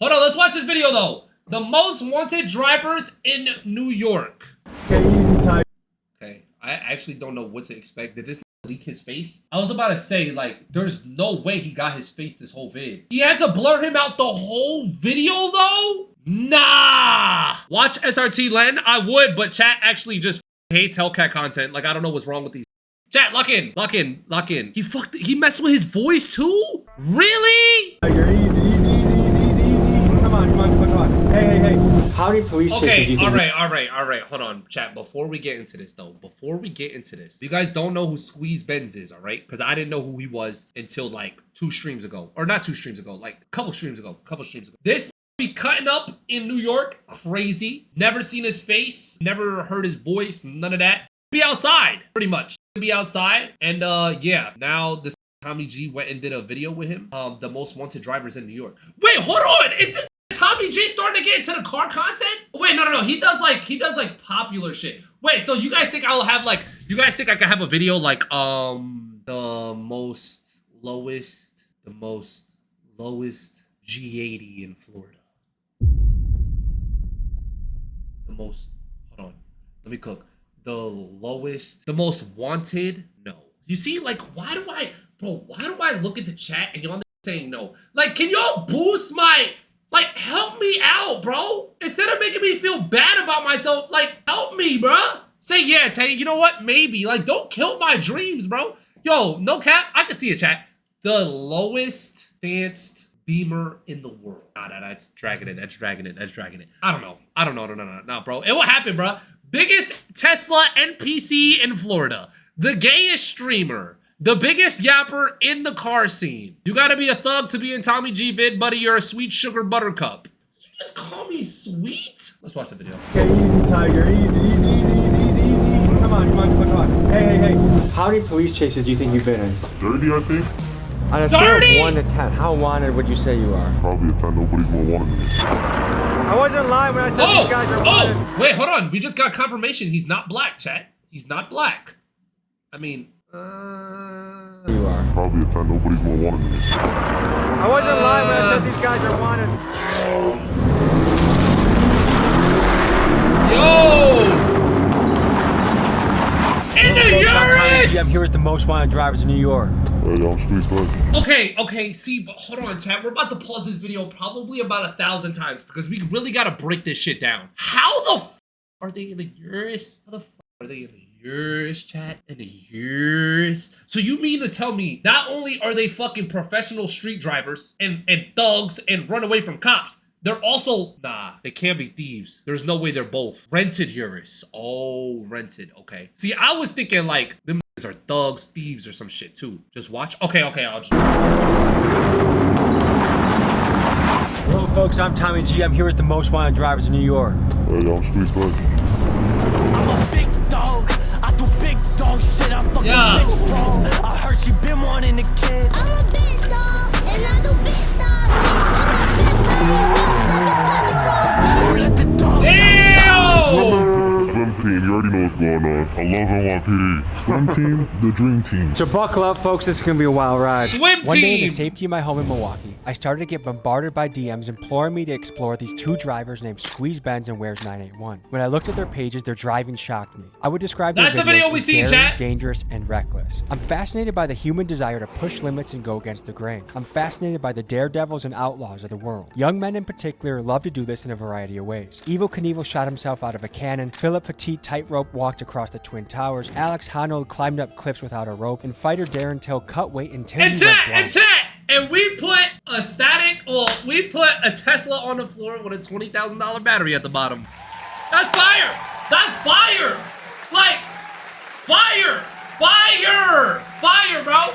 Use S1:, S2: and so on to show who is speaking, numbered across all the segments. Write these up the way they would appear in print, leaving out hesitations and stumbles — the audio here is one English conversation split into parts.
S1: Hold on, let's watch this video though. The most wanted drivers in New York.
S2: Okay, easy time.
S1: Okay, I actually don't know what to expect. Did this leak his face? I was about to say, like, there's no way he got his face this whole vid. He had to blur him out the whole video though? Nah! Watch SRT Len, I would, but chat actually just hates Hellcat content. Like, I don't know what's wrong with these. Chat, lock in, lock in, lock in. He messed with his voice too? Really?
S2: You're easy. Come on. Hey. How many police chases do you think?
S1: All right. Hold on, chat. Before we get into this, you guys don't know who Squeeze Benz is, all right? Because I didn't know who he was until like 2 streams ago. Or not 2 streams ago, like a couple streams ago. This be cutting up in New York, crazy. Never seen his face, never heard his voice, none of that. Be outside, pretty much. Be outside, and yeah, now this Tommy G went and did a video with him. The most wanted drivers in New York. Wait, hold on, is this Tommy G starting to get into the car content? Wait, no, he does like popular shit. Wait, so you guys think I'll have like, you guys think I can have a video like the most lowest G80 in Florida? The most, hold on, let me cook. The most wanted? No. You see, like, why do I look at the chat and y'all saying no? Like, can y'all boost my, like, help me out, bro? Instead of making me feel bad about myself, like, help me, bro. Say, yeah, Tay, you know what? Maybe. Like, don't kill my dreams, bro. Yo, no cap, I can see a chat. The lowest danced Beamer in the world. Nah, that's dragging it. I don't know. No, bro. It will happen, bro. Biggest Tesla NPC in Florida. The gayest streamer. The biggest yapper in the car scene. You gotta be a thug to be in Tommy G vid, buddy. You're a sweet sugar buttercup. Did you just call me sweet? Let's watch the video.
S2: Okay, easy, Tiger. Easy. Come on. Hey. How many police chases do you think you've been in?
S3: 30, I think.
S2: On a scale of 1 to 10, how wanted would you say you are?
S3: Probably a 10. Nobody's more wanted than me.
S2: I wasn't lying when I said these guys are wanted.
S1: Wait, hold on. We just got confirmation. He's not black, chat. He's not black. I mean,
S2: You are.
S3: Probably a 10. Nobody's more wanted than me.
S2: I wasn't lying when I said these guys are wanted.
S1: Yo! In the Urus!
S2: I'm here with the most wanted drivers in New York.
S3: Hey, I'm Squeeze Benz.
S1: Okay, see, but hold on, chat. We're about to pause this video probably about 1,000 times because we really gotta break this shit down. How the f are they in the Urus? How the f are they in the Urus, chat? In the Urus? So you mean to tell me not only are they fucking professional street drivers and thugs and run away from cops, they're also, nah, they can't be thieves. There's no way they're both. Rented Urus. Oh, rented, okay. See, I was thinking like, them are thugs, thieves, or some shit too. Just watch. Okay, I'll just...
S2: Hello folks, I'm Tommy G. I'm here with the most wanted drivers in New York.
S3: Hey, I'm Squeeze Benz.
S4: I'm a big dog. I do big dog shit. I'm fucking bitch, bro. I heard she been wanting a kid.
S5: I'm a big dog, and I do big dog shit. And I big
S1: Damn!
S3: Swim team, you already know what's going on. I love NYPD. Swim team, the dream team.
S2: So buckle up folks, this is gonna be a wild ride.
S1: Swim
S2: One day in
S1: team!
S2: the safety of my home in Milwaukee, I started to get bombarded by DMs imploring me to explore these 2 drivers named Squeeze Benz and Where's 981. When I looked at their pages, their driving shocked me. I would describe their
S1: That's the
S2: videos
S1: video we
S2: as
S1: see,
S2: daring,
S1: chat.
S2: dangerous, and reckless. I'm fascinated by the human desire to push limits and go against the grain. I'm fascinated by the daredevils and outlaws of the world. Young men in particular love to do this in a variety of ways. Evel Knievel shot himself out of a cannon, Philip Petit tightrope walked across the Twin Towers, Alex Honnold climbed up cliffs without a rope, and fighter Darren Till cut weight until he went blind.
S1: And we put a we put a Tesla on the floor with a $20,000 battery at the bottom. That's fire! That's fire! Like, fire! Fire, bro!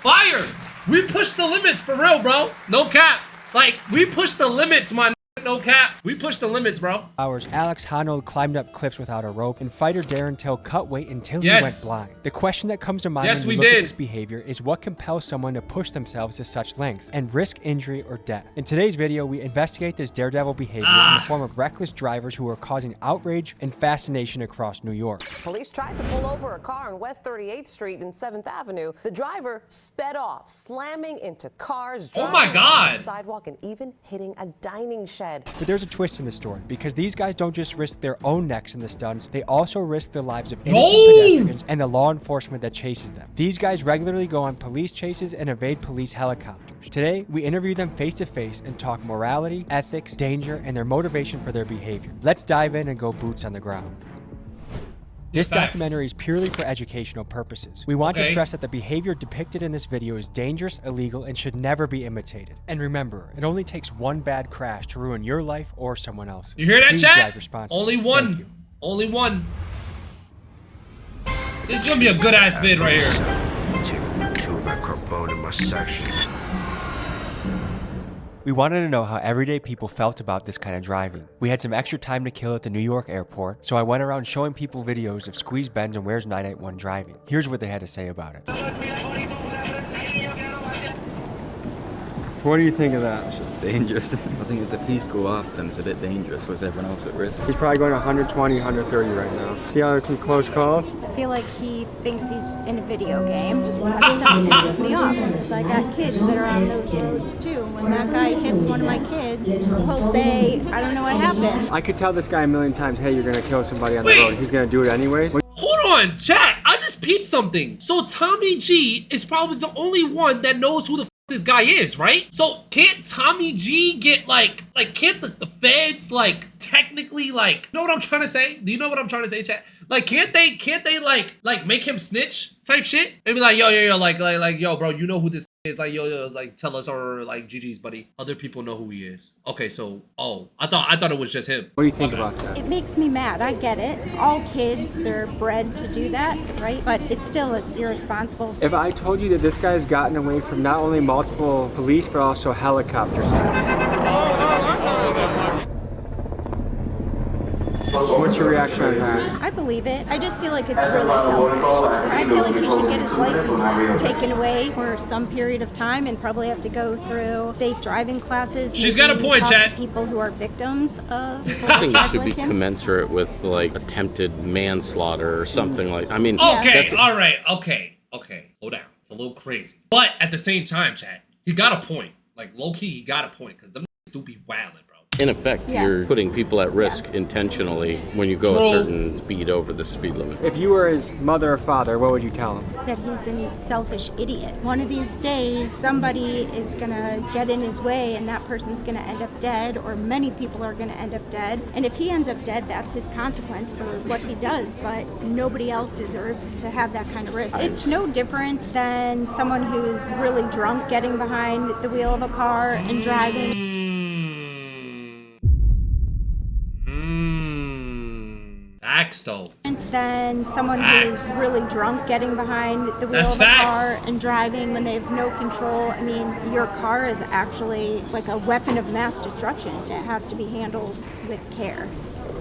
S1: Fire! We pushed the limits for real, bro. No cap. Like, we pushed the limits, man. no cap. We pushed the limits, bro.
S2: Hours, Alex Honnold climbed up cliffs without a rope, and fighter Darren Till cut weight until he
S1: Yes.
S2: went blind. The question that comes to mind
S1: Yes,
S2: when
S1: we
S2: you look
S1: did.
S2: at this behavior is what compels someone to push themselves to such lengths and risk injury or death. In today's video, we investigate this daredevil behavior in the form of reckless drivers who are causing outrage and fascination across New York.
S6: Police tried to pull over a car on West 38th Street and 7th Avenue. The driver sped off, slamming into cars,
S1: Oh my
S6: driving
S1: God.
S6: on the sidewalk, and even hitting a dining shed.
S2: But there's a twist in the story, because these guys don't just risk their own necks in the stunts, they also risk the lives of innocent pedestrians and the law enforcement that chases them. These guys regularly go on police chases and evade police helicopters. Today, we interview them face to face and talk morality, ethics, danger, and their motivation for their behavior. Let's dive in and go boots on the ground. This
S1: Facts.
S2: documentary is purely for educational purposes. We want to
S1: Okay.
S2: stress that the behavior depicted in this video is dangerous, illegal, and should never be imitated. And remember, it only takes one bad crash to ruin your life or someone else's.
S1: You hear that,
S2: Please
S1: chat?
S2: drive responsibly.
S1: Only
S2: Thank you.
S1: one. Only one. This is gonna be a good ass vid right here.
S7: Table for two, my carbone in my section.
S2: We wanted to know how everyday people felt about this kind of driving. We had some extra time to kill at the New York airport, so I went around showing people videos of Squeeze Benz and Where's 981 driving. Here's what they had to say about it. What do you think of that?
S8: It's just dangerous. I think if the police go after them, it's a bit dangerous. Puts everyone else at risk.
S2: He's probably going 120, 130 right now. See how there's some close calls?
S9: I feel like he thinks he's in a video game. That stuff pisses me off. Because I got kids that are on those roads too. When that guy hits one of my kids, he'll say, I don't know what happened.
S2: I could tell this guy a million times, hey, you're gonna kill somebody on the
S1: Wait.
S2: road. He's gonna do it anyways.
S1: Hold on, chat. I just peeped something. So Tommy G is probably the only one that knows who the this guy is, right? So can't Tommy G get like can't the feds like technically like, know what I'm trying to say? Do you know what I'm trying to say, chat? Like can't they like make him snitch type shit? Maybe like yo like yo bro, you know who this is, like yo like tell us, or like GG's buddy. Other people know who he is. Okay, so I thought it was just him.
S2: What do you think about that?
S9: It makes me mad. I get it. All kids, they're bred to do that, right? But it's irresponsible.
S2: If I told you that this guy's gotten away from not only multiple police, but also helicopters. What's your reaction on that?
S9: I believe it. I just feel like it's really selfish. I feel like he should get his license taken away for some period of time and probably have to go through safe driving classes.
S1: She's got a
S9: maybe
S1: point,
S9: talk to
S1: chat.
S9: people who are victims of
S10: I think it should be
S9: like him.
S10: commensurate with like attempted manslaughter or something like. I mean,
S1: Okay,
S10: that's-
S1: all right, okay, hold down. It's a little crazy, but at the same time, chat, he got a point. Like low key, he got a point because them do be wildin', bro.
S10: in effect,
S9: Yeah.
S10: you're putting people at risk intentionally when you go
S1: True.
S10: a certain speed over the speed limit.
S2: If you were his mother or father, what would you tell him?
S9: That he's a selfish idiot. One of these days, somebody is gonna get in his way and that person's gonna end up dead, or many people are gonna end up dead. And if he ends up dead, that's his consequence for what he does, but nobody else deserves to have that kind of risk. It's no different than someone who's really drunk getting behind the wheel of a car and driving.
S1: Facts though.
S9: Than someone
S1: Facts.
S9: who's really drunk getting behind the wheel
S1: That's
S9: of a
S1: facts.
S9: car and driving when they have no control. I mean, your car is actually like a weapon of mass destruction. It has to be handled with care.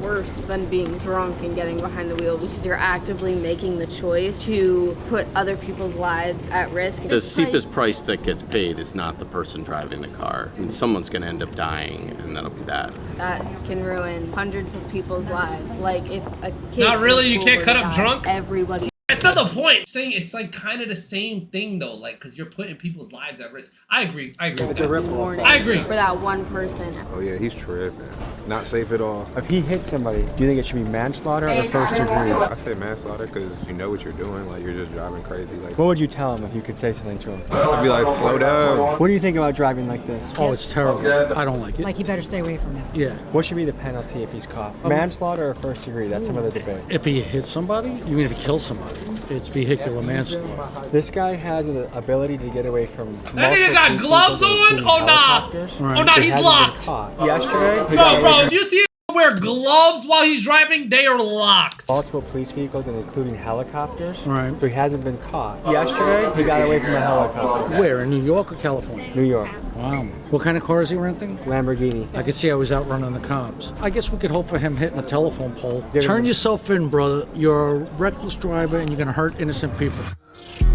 S11: Worse than being drunk and getting behind the wheel, because you're actively making the choice to put other people's lives at risk.
S10: The steepest price that gets paid is not the person driving the car. I mean, someone's going to end up dying, and that'll be that.
S11: That can ruin hundreds of people's lives. Like if a kid
S1: Not really, you
S11: in
S1: can't
S11: school
S1: cut
S11: were
S1: up
S11: to die,
S1: drunk?
S11: Everybody.
S1: That's not the point. Saying it's like kind of the same thing though, like because you're putting people's lives at risk. I agree.
S2: It's a ripple effect.
S1: I agree.
S11: For that one person.
S3: Oh yeah, he's tripping. Not safe at all.
S2: If he hits somebody, do you think it should be manslaughter or first degree?
S3: I say manslaughter because you know what you're doing. Like you're just driving crazy. Like
S2: What would you tell him if you could say something to him?
S3: I'd be like, slow down.
S2: What do you think about driving like this?
S12: Oh, it's terrible. I don't like it.
S9: Like you better stay away from it.
S12: Yeah.
S2: What should be the penalty if he's caught? Manslaughter or first degree? That's some of the debate.
S12: If he hits somebody, you mean if he kills somebody? It's vehicular manslaughter.
S2: This guy has an ability to get away from.
S1: That nigga got gloves on? Oh nah. Oh nah, he's locked.
S2: Yesterday, he
S1: Bro,
S2: got away
S1: bro,
S2: from-
S1: do you see it, wear gloves while he's driving, they are locked.
S2: Multiple police vehicles and including helicopters.
S12: Right.
S2: So he hasn't been caught. Yesterday, he got away from a helicopter.
S12: Where, in New York or California?
S2: New York.
S12: Wow. What kind of car is he renting?
S2: Lamborghini.
S12: I could see I was out running the cops. I guess we could hope for him hitting a telephone pole.
S2: They're
S12: Turn
S2: gonna-
S12: yourself in, brother. You're a reckless driver and you're gonna hurt innocent people.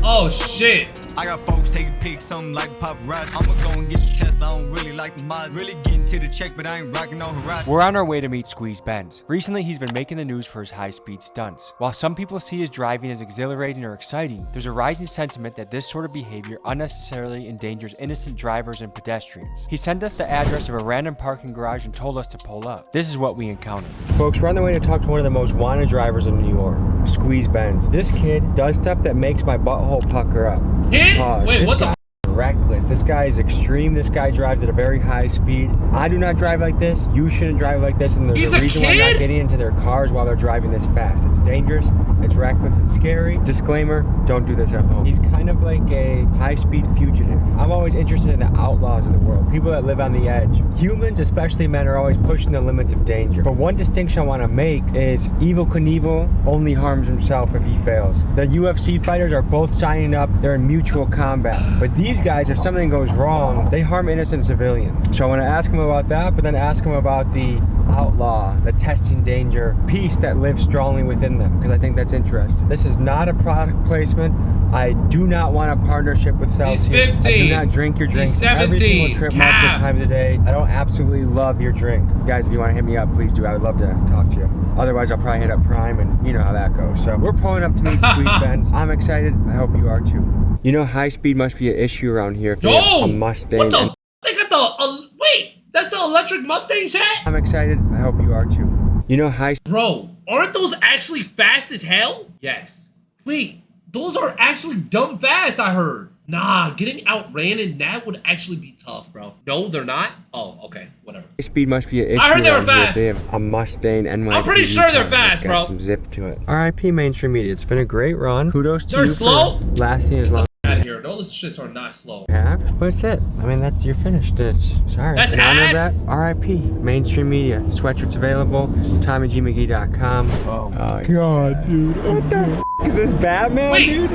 S1: Oh shit.
S4: I got folks taking pics, something like paparazzi. I'ma go and get the test, I don't really like the mods. Really getting to the check, but I ain't rocking no horizon.
S2: We're on our way to meet Squeeze Benz. Recently, he's been making the news for his high-speed stunts. While some people see his driving as exhilarating or exciting, there's a rising sentiment that this sort of behavior unnecessarily endangers innocent drivers and pedestrians. He sent us the address of a random parking garage and told us to pull up. This is what we encountered. Folks, we're on the way to talk to one of the most wanted drivers in New York, Squeeze Benz. This kid does stuff that makes my butthole pucker up.
S1: Kid? Wait, what the f?
S2: Reckless. This guy is extreme. This guy drives at a very high speed. I do not drive like this. You shouldn't drive like this. And there's
S1: He's
S2: a
S1: a
S2: reason why I'm not
S1: kid?
S2: getting into their cars while they're driving this fast. It's dangerous. It's reckless. It's scary. Disclaimer, don't do this at home. He's kind of like a high-speed fugitive. I'm always interested in the outlaws of the world. People that live on the edge. Humans, especially men, are always pushing the limits of danger. But one distinction I want to make is Evel Knievel only harms himself if he fails. The UFC fighters are both signing up. They're in mutual combat. But these guys, if something goes wrong, they harm innocent civilians. So I want to ask him about that, but then ask him about the outlaw, the testing danger piece that lives strongly within them, because I think that's interesting. This is not a product placement. I do not want a partnership with Celsius.
S1: He's 15.
S2: I do not drink your drink.
S1: He's 17.
S2: Every single trip, multiple
S1: Cap.
S2: times a day. I don't absolutely love your drink. Guys, if you want to hit me up, please do. I would love to talk to you. Otherwise, I'll probably hit up Prime, and you know how that goes. So we're pulling up to meet Squeeze Benz. I'm excited. I hope you are too. You know, high speed must be an issue around here. If you have a Mustang.
S1: What the f? They got the wait, that's the electric Mustang, chat?
S2: I'm excited. I hope you are too. You know, high.
S1: Bro, aren't those actually fast as hell? Yes. Wait, those are actually dumb fast, I heard. Nah, getting outran in that would actually be tough, bro. No, they're not? Oh, okay, whatever.
S2: High speed must be an issue.
S1: I heard they were
S2: around here if
S1: fast.
S2: They have a Mustang NYPD.
S1: I'm pretty sure they're
S2: car that's
S1: fast,
S2: got
S1: bro.
S2: Some zip to it. RIP Mainstream Media. It's been a great run. Kudos to
S1: They're
S2: you
S1: slow?
S2: for lasting as long.
S1: Out of here. Those shits are not slow.
S2: Have, but it's it. I mean, that's you're finished. It's sorry.
S1: That's
S2: In honor of
S1: ass.
S2: that, RIP Mainstream Media. Sweatshirts available. TommyGMcGee.com. Oh my god, dude. What the f is this, Batman,
S1: Wait.
S2: dude?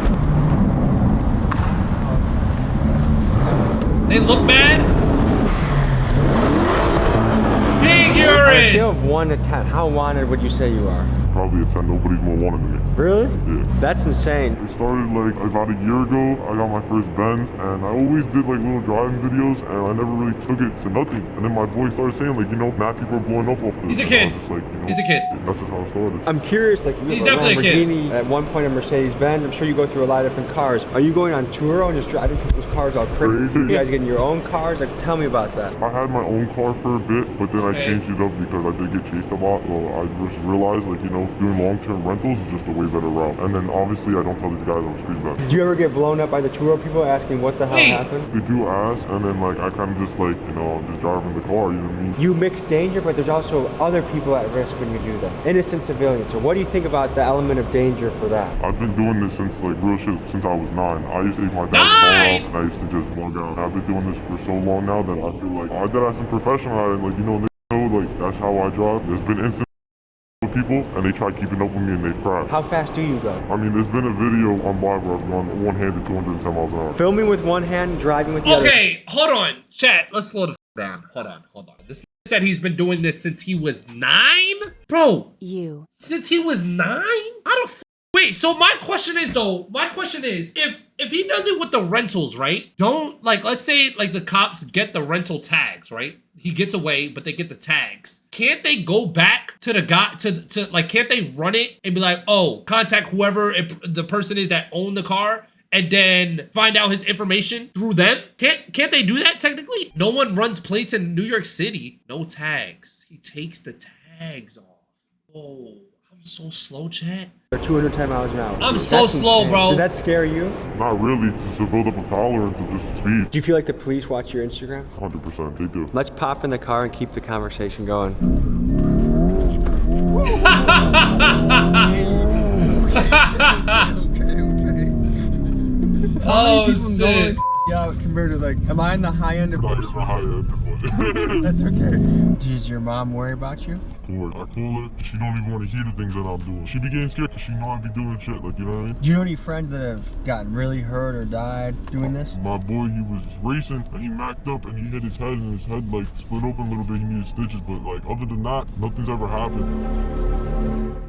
S1: They look bad?
S2: On a scale
S1: Vigorous!
S2: of 1 to 10, how wanted would you say you are?
S3: Probably a 10. Nobody's more wanted than me.
S2: Really?
S3: Yeah.
S2: That's insane.
S3: It started like about a year ago. I got my first Benz, and I always did like little driving videos, and I never really took it to nothing. And then my boy started saying like, you know, mad people are blowing up off this.
S1: He's a
S3: And
S1: kid.
S3: I was just like, you know,
S1: He's a kid.
S3: That's just how it started.
S2: I'm curious, like you
S1: He's
S2: have a
S1: definitely a kid.
S2: Lamborghini, at one point a Mercedes-Benz. I'm sure you go through a lot of different cars. Are you going on tour and just driving people's cars all crazy?
S3: Crazy.
S2: You guys getting your own cars? Like, tell me about that.
S3: I had my own car for a bit, but then I changed it up because I did get chased a lot. So I just realized, like, you know, doing long-term rentals is just a way better route. And then obviously I don't tell these guys I'm Squeeze Benz.
S2: Did you ever get blown up by the tour people asking what the hell happened?
S3: They do ask, and then like I kind of just like, you know, I'm just driving the car, you know what I mean?
S2: You mix danger, but there's also other people at risk when you do that. Innocent civilians. So what do you think about the element of danger for that?
S3: I've been doing this since like real shit since I was 9. I used to take my dad's car off and I used to just bug out. I've been doing this for so long now that I feel like I did have some professional at it. Like, you know, like that's how I drive. There's been instances with people and they try keeping up with me and they've crashed.
S2: How fast do you go?
S3: I mean, there's been a video on live where I've gone one-handed 210 miles an hour.
S2: Filming with one hand, driving with the other.
S1: Okay, hold on. Chat, let's slow the f down. Hold on. This said he's been doing this since he was 9? Bro, since he was 9? How the f? Wait, so my question is if he does it with the rentals, right? Don't, like, let's say like the cops get the rental tags, right? He gets away, but they get the tags. Can't they go back to the guy to like, can't they run it and be like, oh, contact whoever the person is that owned the car and then find out his information through them? Can't they do that technically? No one runs plates in New York City. No tags. He takes the tags off. Oh, I'm so slow, chat.
S2: 210 miles an hour.
S1: I'm so slow,
S2: insane.
S1: bro.
S2: Did that scare you?
S3: Not really, just to build up a tolerance of just speed.
S2: Do you feel like the police watch your Instagram?
S3: 100%, they do.
S2: Let's pop in the car and keep the conversation going.
S1: Oh shit.
S2: Yeah, compared to like, am I in the high end of
S3: Not just my high end.
S2: That's okay. Does your mom worry about you?
S3: Boy, I call her, she don't even want to hear the things that I'm doing. She be getting scared because she know I be doing shit, like, you know what I mean?
S2: Do you know any friends that have gotten really hurt or died doing this?
S3: My boy, he was racing and he macked up and he hit his head and his head like split open a little bit. He needed stitches, but like other than that, nothing's ever happened.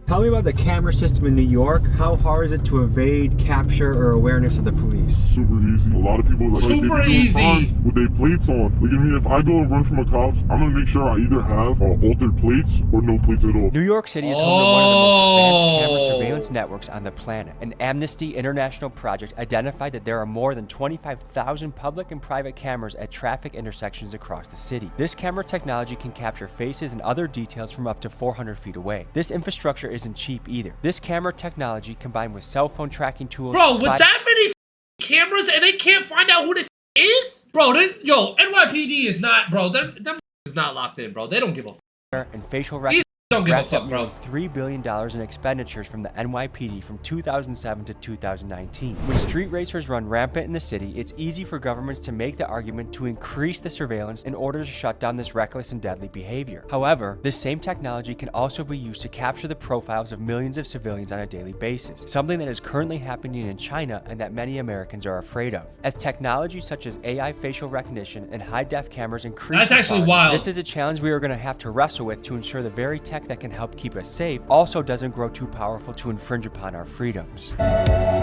S2: Tell me about the camera system in New York. How hard is it to evade capture or awareness of the police?
S3: Super easy. A lot of people like
S1: Super
S3: they be doing
S1: easy.
S3: crimes with their plates on. Like, I mean, if I go and run from a cops, I'm gonna make sure I either have altered plates or no plates at all.
S2: New York City is home to one of the most advanced camera surveillance networks on the planet. An Amnesty International project identified that there are more than 25,000 public and private cameras at traffic intersections across the city. This camera technology can capture faces and other details from up to 400 feet away. This infrastructure isn't cheap either. This camera technology, combined with cell phone tracking tools,
S1: Bro, with that many cameras and they can't find out who this is? Bro, yo, NYPD is not, bro, them is not locked in, bro. They don't give a fuck.
S2: And facial recognition
S1: don't give a
S2: wrapped up
S1: fuck, bro.
S2: nearly $3 billion in expenditures from the NYPD from 2007 to 2019. When street racers run rampant in the city, it's easy for governments to make the argument to increase the surveillance in order to shut down this reckless and deadly behavior. However, this same technology can also be used to capture the profiles of millions of civilians on a daily basis, something that is currently happening in China and that many Americans are afraid of. As technology such as AI facial recognition and high-def cameras increase,
S1: that's actually wild.
S2: This is a challenge we are going to have to wrestle with to ensure the very tech that can help keep us safe also doesn't grow too powerful to infringe upon our freedoms.
S1: That's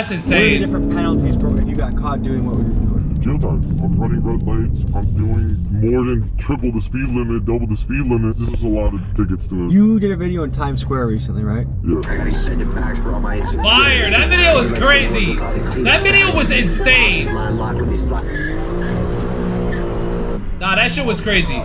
S1: insane.
S2: What are the different penalties for if you got caught doing what we were doing?
S3: Jail time. I'm running red lights. I'm doing more than triple the speed limit, double the speed limit. This is a lot of tickets to it.
S2: You did a video in Times Square recently, right?
S3: Yeah.
S7: I send it back for all my
S1: Fire! That video was crazy. That video was insane. Nah, that shit was crazy.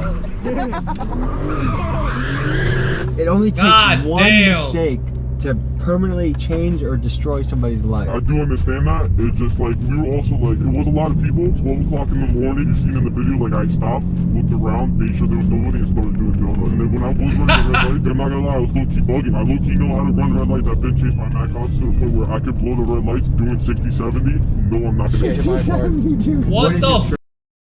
S2: It only takes
S1: God
S2: one
S1: damn.
S2: mistake to permanently change or destroy somebody's life.
S3: I do understand that. It's just like, we were also like, it was a lot of people. 12 o'clock in the morning, you seen in the video, like I stopped, looked around, made sure there was nobody and started doing donut. And then when I was running the red lights, I'm not gonna lie, I was low-key bugging. I low-key know how to run red lights. I've been chased by Mac cops to the point where I could blow the red lights doing 60, 70. No, I'm not gonna
S2: 60, 70, dude.
S1: What the f?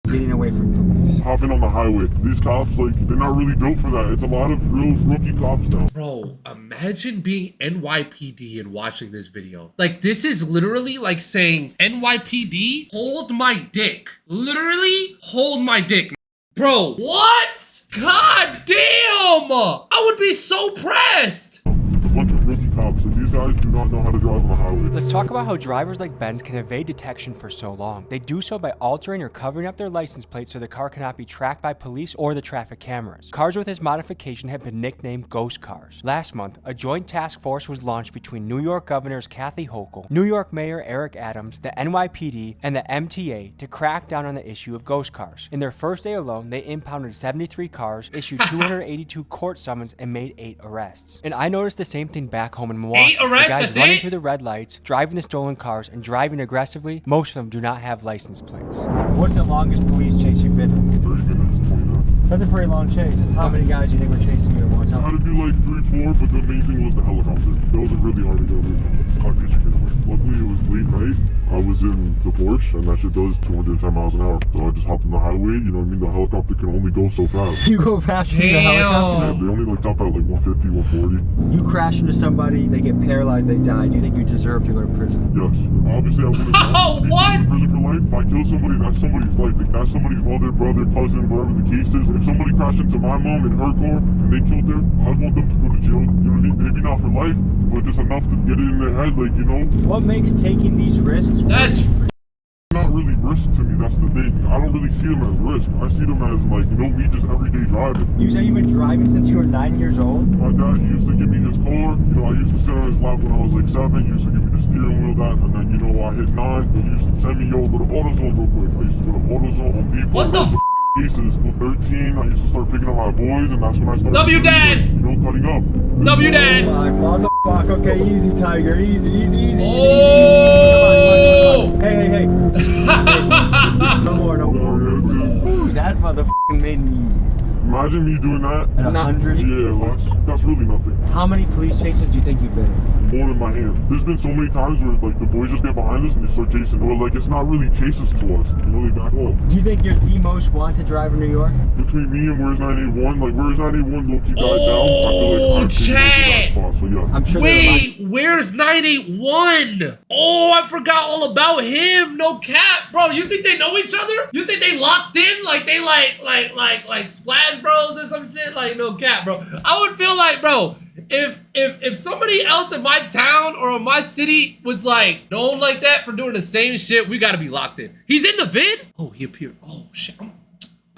S2: Getting away from police.
S3: Hopping on the highway. These cops, like, they're not really built for that. It's a lot of real rookie cops now.
S1: Bro, imagine being NYPD and watching this video. Like, this is literally like saying, NYPD, hold my dick. Literally, hold my dick. Bro, what? God damn! I would be so pressed.
S3: A bunch of rookie cops, and these guys do not know how to drive on the highway.
S2: Let's talk about how drivers like Ben's can evade detection for so long. They do so by altering or covering up their license plate so the car cannot be tracked by police or the traffic cameras. Cars with this modification have been nicknamed ghost cars. Last month, a joint task force was launched between New York Governors Kathy Hochul, New York Mayor Eric Adams, the NYPD, and the MTA to crack down on the issue of ghost cars. In their first day alone, they impounded 73 cars, issued 282 court summons, and made 8 arrests. And I noticed the same thing back home in Milwaukee.
S1: 8 arrests?
S2: The guys
S1: That's
S2: running
S1: it?
S2: through the red lights, driving the stolen cars, and driving aggressively, most of them do not have license plates. What's the longest police chase you've been in?
S3: 30 minutes, 20 minutes.
S2: That's a pretty long chase. How many guys do you think were chasing you at one
S3: I had
S2: time?
S3: to do like 3, 4, but the main thing was the helicopter. That was really hard to get away from. Can't get you away. Luckily, it was late night. I was in the Porsche, and that shit does 210 miles an hour. So I just hopped on the highway. You know what I mean? The helicopter can only go so fast.
S2: You go faster than the helicopter?
S3: They only like top out like 150, 140.
S2: You crash into somebody, they get paralyzed, they die. Do you think you deserve to go to prison?
S3: Yes. Obviously, I would have
S1: Oh, what?
S3: prison for life. If I kill somebody, that's somebody's life. Like, that's somebody's mother, brother, cousin, whatever the case is. If somebody crashed into my mom in her car and they killed her, I want them to go to jail. You know what I mean? Maybe not for life, but just enough to get it in their head, like, you know?
S2: What makes taking these risks
S1: That's
S3: Not really risk to me, that's the thing. I don't really see them as risk. I see them as, like, you know, me just everyday driving.
S2: You said you've been driving since you were 9 years old?
S3: My dad used to give me his car. You know, I used to sit on his lap when I was like 7. He used to give me the steering wheel, that, and then, you know, I hit 9. He used to send me, yo, go to AutoZone real quick. I used to go to AutoZone, Home Depot.
S1: What the f?
S3: Cases. At 13, I used to start picking up my boys, and that's when I started.
S1: W Dad!
S3: You know, cutting up.
S1: W Dad!
S2: Fuck, okay, easy, Tiger, easy.
S1: Oh!
S2: Hey. No more. Ooh, that motherfucking made me
S3: Imagine me doing that.
S2: At 100?
S3: Yeah, that's really nothing.
S2: How many police chases do you think you've been in?
S3: More than my hand. There's been so many times where like the boys just get behind us and they start chasing. Or like it's not really chases to us. You know, they back off.
S2: Do you think you're the most wanted driver in New York?
S3: Between me and Where's 981, like Where's 981 low-key died down. I
S1: Oh, chat!
S3: So yeah.
S2: I'm sure
S1: Wait, where's 981? Oh, I forgot all about him. No cap, bro. You think they know each other? You think they locked in? Like they like Splash Bros or some shit? Like no cap, bro. I would feel like, bro, if somebody else in my town or in my city was like known like that for doing the same shit, we gotta be locked in. He's in the vid? Oh, he appeared. Oh shit.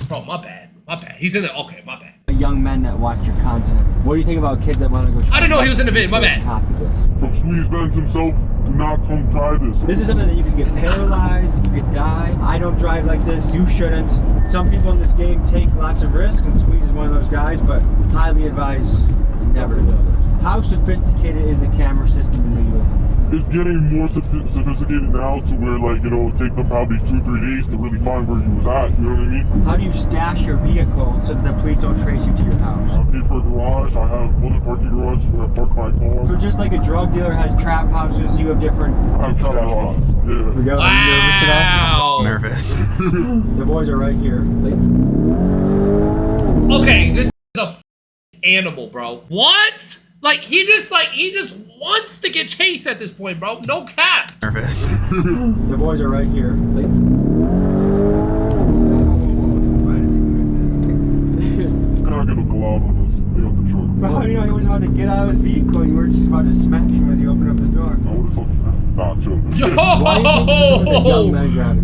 S1: Bro, my bad. My bad. He's in the. Okay, my bad.
S2: Young men that watch your content. What do you think about kids that want to go try?
S1: I didn't know he was in the vid. My bad.
S2: Copy this.
S3: From Squeeze Benz himself, do not come try this.
S2: This is something that you could get paralyzed, you could die. I don't drive like this, you shouldn't. Some people in this game take lots of risks, and Squeeze is one of those guys, but highly advise never to do this. How sophisticated is the camera system in New York?
S3: It's getting more sophisticated now to where, like, you know, it'll take them probably 2-3 days to really find where you was at, you know what I mean?
S2: How do you stash your vehicle so that the police don't trace you to your house?
S3: I pay for a garage, I have other parking garages where I park my car.
S2: So just like a drug dealer has trap houses, you have different...
S3: I have trap houses, yeah.
S2: We go.
S1: Wow.
S8: Nervous.
S2: The boys are right here.
S1: Okay, this is a animal, bro. What? Like he just wants to get chased at this point, bro. No cap.
S8: Nervous.
S2: The boys are right here.
S3: Can I get a glove on this? They got the truck.
S2: Bro, you know, he was about to get out of his vehicle and you were just about to smash him as he opened up his door.
S3: I would have told you that. Nah, chill.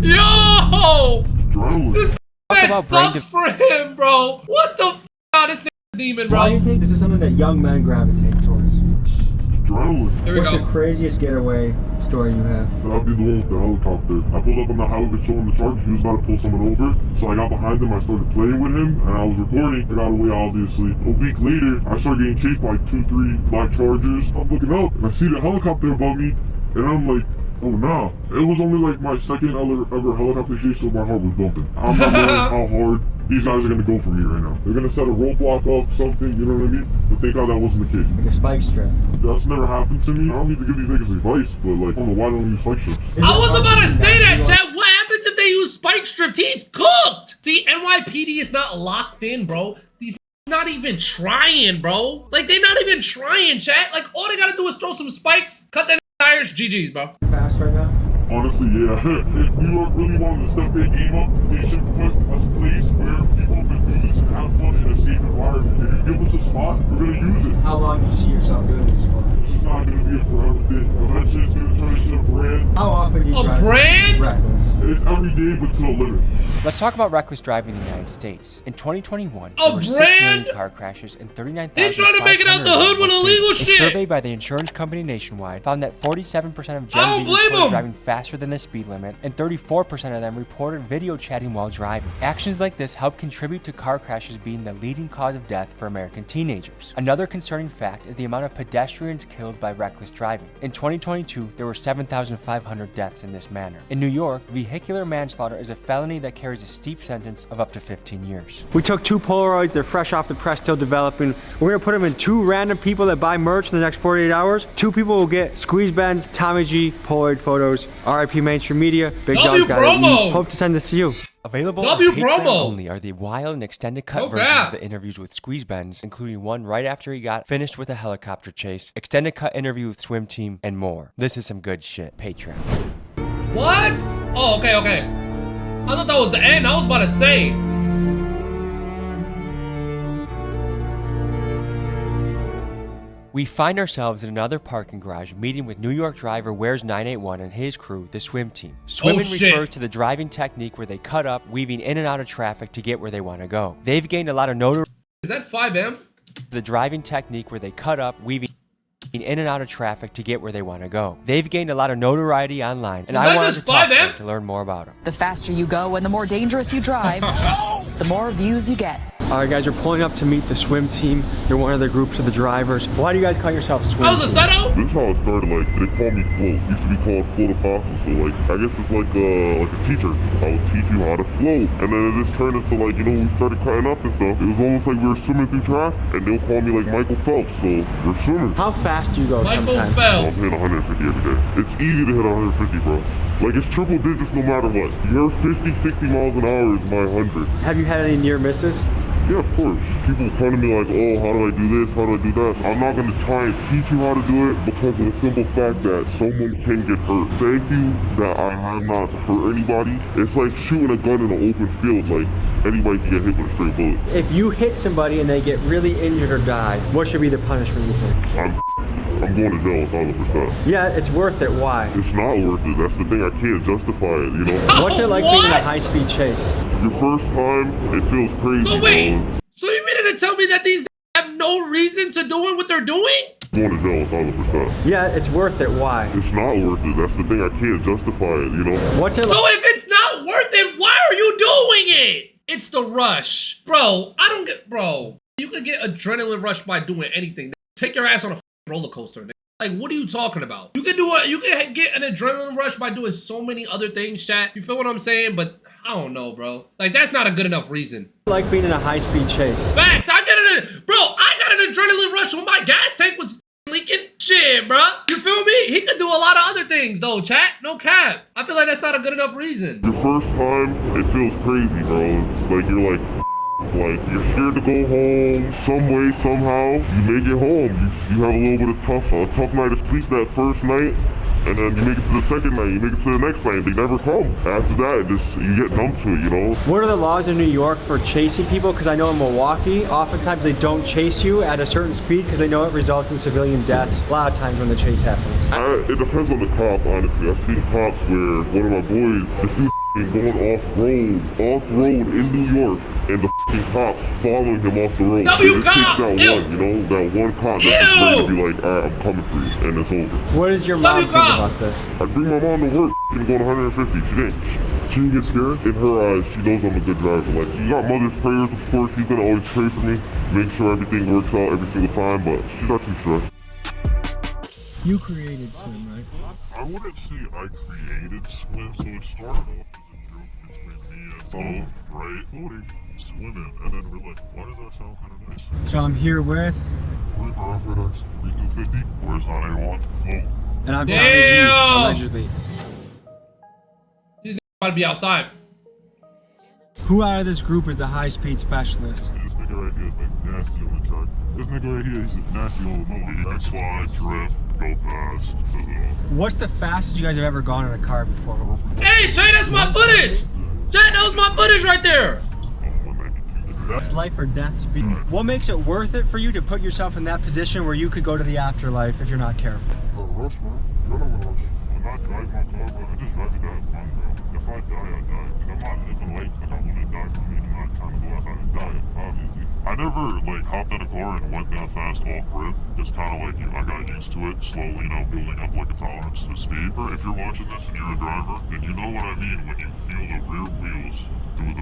S1: Yo!
S3: Adrenaline.
S1: This that sucks for him, bro. What the f***? This nigga's a demon, bro.
S2: Why do you think this is something that young men gravitate towards?
S3: Adrenaline.
S1: Here we
S2: What's
S1: go.
S2: the craziest getaway story you have?
S3: That'd be the one with the helicopter. I pulled up on the highway showing the charge. He was about to pull someone over. So I got behind him. I started playing with him. And I was recording. I got away, obviously. A week later, I started getting chased by 2-3 black Chargers. I'm looking up and I see the helicopter above me. And I'm like, oh nah. It was only like my second ever helicopter chase, so my heart was bumping. I'm not knowing how hard these guys are gonna go for me right now. They're gonna set a roadblock up, something, you know what I mean? But thank God that wasn't the case.
S2: Like a spike strip.
S3: That's never happened to me. I don't need to give these niggas advice, but like, I don't know why they don't use spike strips.
S1: I was about to say that, chat. What happens if they use spike strips? He's cooked. See, NYPD is not locked in, bro. These not even trying, bro. Like, they not even trying, chat. Like, all they gotta do is throw some spikes, cut their tires, GG's, bro.
S2: Fast right now?
S3: Honestly, yeah. If New York really wanted to step their game up, they should put a place where people can do this and have fun in a safe environment. If you give us a spot, we're gonna use it.
S2: How long do you see yourself doing this for?
S3: This is not gonna be a forever thing. Eventually, it's gonna turn into a brand.
S2: How often do you
S1: A
S2: drive
S1: brand?
S2: reckless?
S3: It's every day, but to a limit.
S2: Let's talk about reckless driving in the United States. In 2021,
S1: A
S2: there were 6
S1: brand?
S2: million car crashes and 39,000.
S1: They trying to make it out the hood with illegal
S2: A
S1: shit.
S2: survey by the insurance company Nationwide found that 47% of
S1: I
S2: Gen
S1: don't
S2: Z
S1: blame
S2: reported
S1: 'em.
S2: driving faster than the speed limit, and 34% of them reported video chatting while driving. Actions like this help contribute to car crashes being the leading cause of death for American teenagers. Another concerning fact is the amount of pedestrians killed by reckless driving. In 2022, there were 7,500 deaths in this manner. In New York, vehicular manslaughter is a felony that carries a steep sentence of up to 15 years. We took 2 Polaroids, they're fresh off the press, still developing. We're gonna put them in 2 random people that buy merch in the next 48 hours. 2 people will get Squeeze Benz, Tommy G, Polaroid photos, RIP Mainstream Media, Big
S1: W
S2: Dog
S1: promo.
S2: Hope to send this to you. Available on
S1: W
S2: Patreon
S1: promo.
S2: only are the wild and extended cut
S1: Oh,
S2: versions
S1: crap.
S2: of the interviews with Squeeze Benz, including one right after he got finished with a helicopter chase, extended cut interview with Swim Team, and more. This is some good shit. Patreon.
S1: What? Oh, okay, okay. I thought that was the end. I was about to say.
S2: We find ourselves in another parking garage meeting with New York driver Where's 981 and his crew, the Swim Team. Swimming
S1: shit.
S2: refers to the driving technique where they cut up, weaving in and out of traffic to get where they want to go. They've gained a lot of notoriety.
S1: Is that 5M?
S2: The driving technique where they cut up, weaving in and out of traffic to get where they want to go. They've gained a lot of notoriety online, and
S1: Is
S2: I
S1: that
S2: wanted
S1: just
S2: to talk to
S1: 5M?
S2: them to learn more about them.
S13: The faster you go and the more dangerous you drive, the more views you get.
S2: All right, guys, we're pulling up to meet the swim team. They're one of the groups of the drivers. Why do you guys call yourself swim?
S1: I was a setup.
S3: This is how it started. Like they call me float. Used to be called float apostle. So like I guess it's like a teacher. I would teach you how to float, and then it just turned into like, you know, we started cutting up and stuff. It was almost like we were swimming through traffic, and they'll call me like Michael Phelps. So we're swimmers.
S2: How fast do you go
S1: Michael
S2: sometimes?
S1: Phelps.
S3: I'm hitting 150 every day. It's easy to hit 150, bro. Like it's triple digits no matter what. Your 50, 60 miles an hour is my 100.
S2: Have you had any near misses?
S3: Yeah, of course. People come to me like, oh, how do I do this? How do I do that? I'm not going to try and teach you how to do it because of the simple fact that someone can get hurt. Thank you that I have not hurt anybody. It's like shooting a gun in an open field. Like, anybody can get hit with a straight bullet.
S2: If you hit somebody and they get really injured or die, what should be the punishment you think?
S3: I'm going to jail 1,000%.
S2: Yeah, it's worth it. Why?
S3: It's not worth it. That's the thing. I can't justify it, you know?
S2: What's it like being in a high-speed chase?
S3: Your first time, it feels crazy.
S1: So wait, so you mean to tell me that these have no reason to doing what they're doing?
S3: I'm going to jail 1,000%.
S2: Yeah, it's worth it. Why?
S3: It's not worth it. That's the thing. I can't justify it, you know?
S2: What's it
S1: So
S2: like?
S1: if it's not worth it, why are you doing it? It's the rush. Bro, I don't get, bro. You could get adrenaline rush by doing anything. Take your ass on a roller coaster. Like, what are you talking about? You can do it. You can get an adrenaline rush by doing so many other things, chat. You feel what I'm saying? But I don't know, bro. Like, that's not a good enough reason.
S2: Like being in a high-speed chase.
S1: Facts. I got an adrenaline rush when my gas tank was leaking. Shit, bro. You feel me? He could do a lot of other things, though, chat. No cap. I feel like that's not a good enough reason.
S3: Your first time, it feels crazy, bro. It's like you're like you're scared to go home some way, somehow. You make it home. You have a little bit of a tough night of sleep that first night, and then you make it to the second night, you make it to the next night, they never come. After that, you get numb to it, you know?
S2: What are the laws in New York for chasing people? Because I know in Milwaukee, oftentimes they don't chase you at a certain speed because they know it results in civilian deaths a lot of times when the chase happens.
S3: It depends on the cop, honestly. I've seen cops where one of my boys, if he's going off-road in New York, and the cops following him off the road.
S1: W cop!
S3: It takes that
S1: Ew.
S3: one, you know, that one cop that's afraid to be like, all right, I'm coming for you, and it's over.
S2: What does your mom think about this?
S3: I bring my mom to work, she's going 150. She didn't get scared. In her eyes, she knows I'm a good driver. Like, she got mother's prayers, of course. She's gonna always pray for me, make sure everything works out every single time, but she's not too stressed.
S2: You created swim, right?
S3: I wouldn't say I created swim, so it started off as a joke between me and some right floating, swimming, and then we're like, why does that sound kind of nice?
S2: So I'm here with...
S3: We're going for this 350, where's on A1, float.
S2: And I'm
S1: Damn!
S2: allegedly.
S1: These about to be outside.
S2: Who out of this group is the high-speed specialist?
S3: This nigga right here is like nasty on the track. This nigga right here, he's just nasty on the motor. He can slide, drift, go fast.
S2: What's the fastest you guys have ever gone in a car before?
S1: Hey, Jay, that's my footage. Jay, that was my footage right there.
S2: It's life or death speed. What makes it worth it for you to put yourself in that position where you could go to the afterlife if you're not careful?
S3: Rush, man. You're not gonna rush. When I drive my car, bro, I just drive it to have fun, bro. If I die, I die. And I'm not living life like I want to die for me. I'm not trying to go outside and die, obviously. I never, like, hopped in a car and went that fast off-rip. It's kind of like, I got used to it, slowly, you know, building up, like, a tolerance to speed. If you're watching this and you're a driver, then you know what I mean when you feel the rear wheels through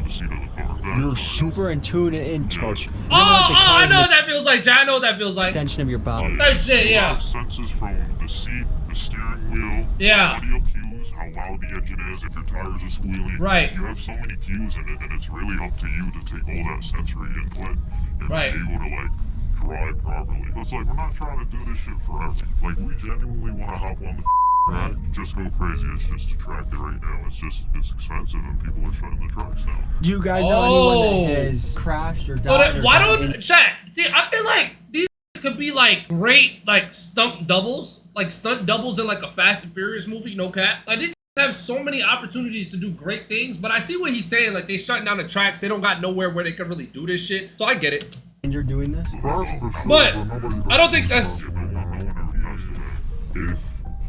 S3: the seat of the car.
S2: You're super in tune and in touch.
S1: I know what that feels like, Jay. I know what that feels like.
S2: Extension of your body.
S1: Type shit, yeah.
S3: Senses from the seat, the steering wheel,
S1: yeah.
S3: Audio cues, how loud the engine is, if your tires are squealing.
S1: Right.
S3: You have so many cues in it, and it's really up to you to take all that sensory input and be able to, like, drive properly. It's like, we're not trying to do this shit forever. Like, we genuinely want to hop on the track, just go crazy. It's just a track right now. It's expensive, and people are shutting the tracks down.
S2: Do you guys know anyone that has crashed or died?
S1: Why don't chat? See, I feel like these could be like great, like stunt doubles in like a Fast and Furious movie. No cap. Like these have so many opportunities to do great things, but I see what he's saying. Like they shutting down the tracks. They don't got nowhere where they can really do this shit. So I get it.
S2: And you're doing this?
S1: But I don't think that's.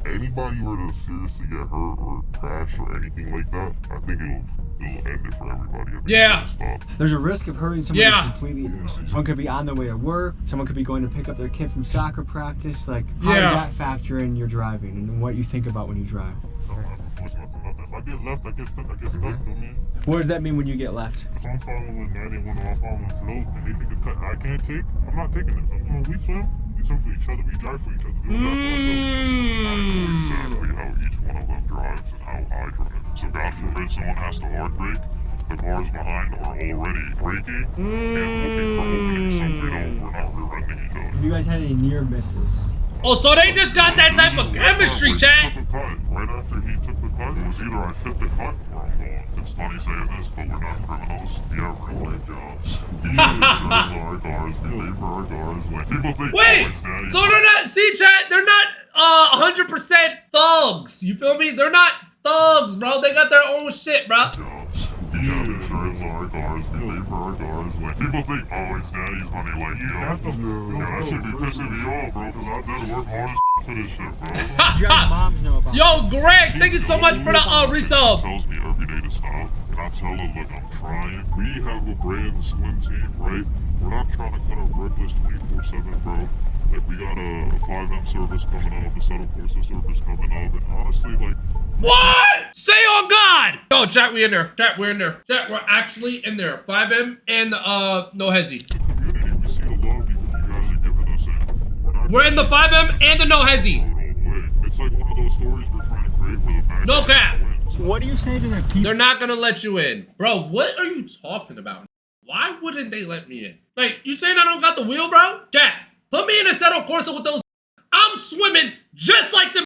S3: If anybody were to seriously get hurt or crash or anything like that, I think it'll end it for everybody.
S1: Yeah.
S2: There's a risk of hurting someone who's completely innocent. Someone could be on their way to work. Someone could be going to pick up their kid from soccer practice. Like, how does that factor in your driving and what you think about when you drive?
S3: I don't have to force nothing. I get left, I get stuck, feel me?
S2: What does that mean when you get left?
S3: If I'm following 91 or I'm following float and they think it's cut I can't take, I'm not taking it. When we swim for each other, we drive for each other. I know exactly how each one of them drives and how I drive. So God forbid someone has to hard brake, the cars behind are already braking and looking for openings so we don't, we're not rear-ending each other.
S2: Have you guys had any near misses?
S1: Oh, so they just got that type of chemistry, chat.
S3: Right after he took the cut, it was either I fit the cut or I'm gone. It's funny saying this, but we're not criminals. Yeah, we're like jobs. We insurance our cars, we pay for our cars. Like, people think,
S1: wait, so they're not, see, chat, they're not 100% thugs. You feel me? They're not thugs, bro. They got their own shit, bro.
S3: We have insurance on our cars, we pay for our cars. Like, people think, oh, it's daddy's money. Like, yo, that should be pissing me off, bro, because I did work hard as for this shit, bro.
S2: Your moms know about
S1: Yo, Greg, thank you so much for the resub.
S3: Tells me every day to stop, and I tell her, look, I'm trying. We have a brand swim team, right? We're not trying to cut a reckless 24/7, bro. Like, we got a 5M service coming up, a settle courses service coming up, and honestly, like,
S1: what? Say on God! Yo, chat, we in there. Chat, we're in there. Chat, we're actually in there. 5M and no hezzy.
S3: Community, we see the love you guys are giving us, and
S1: we're in the 5M and the no hezzy.
S3: It's like one of those stories we're trying to create where the bad
S1: no cap.
S2: What do you say to the people?
S1: They're not gonna let you in. Bro, what are you talking about? Why wouldn't they let me in? Like, you saying I don't got the wheel, bro? Chat, put me in a settle Corsa with those. I'm swimming just like them.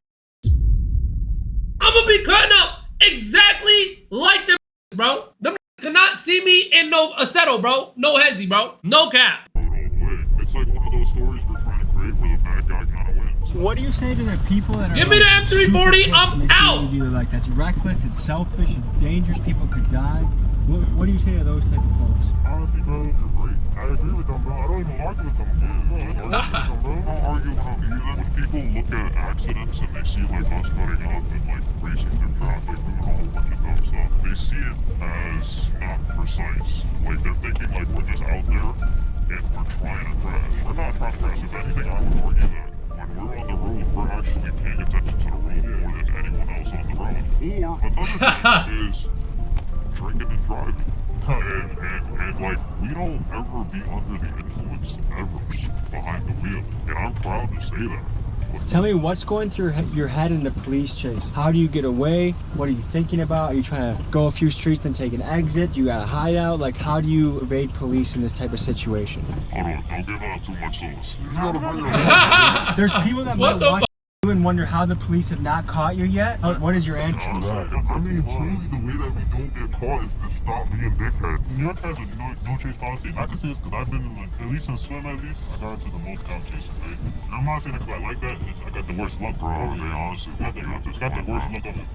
S1: I'm gonna be cutting up exactly like them, bro. Them cannot see me in no settle, bro. No hezzy, bro. No cap.
S3: It's like one of those stories we're trying to create where the bad guy kind of wins.
S2: What do you say to the people that are
S1: give me the M340, I'm out.
S2: Like, that's reckless, it's selfish, it's dangerous, people could die. What do you say to those type of folks?
S3: Honestly, bro, you're right. I agree with them, bro. I don't even argue with them. I don't argue with them either. When people look at accidents and they see like us cutting up and like racing through traffic, doing a whole bunch of dumb stuff, they see it as not precise. Like, they're thinking like we're just out there and we're trying to crash. We're not trying to crash. If anything, I would argue that when we're on the road, we're actually paying attention to the road more than anyone else on the road. Or another thing is drinking and driving. And like, we don't ever be under the influence ever behind the wheel. And I'm proud to say that.
S2: Tell me what's going through your head in the police chase. How do you get away? What are you thinking about? Are you trying to go a few streets and take an exit? You got a hideout? Like, how do you evade police in this type of situation?
S3: Hold on, don't give out too much sauce.
S2: There's people that might watch you and wonder how the police have not caught you yet. What is your answer?
S3: I mean, truly, the way that we don't get caught is to stop being dickheads. New York has a no chase policy, and I can say this because I've been, like, at least in swim, at least, I got into the most count chases, right? And I'm not saying because I like that, I got the worst luck, bro. I mean, honestly, got the worst luck of it.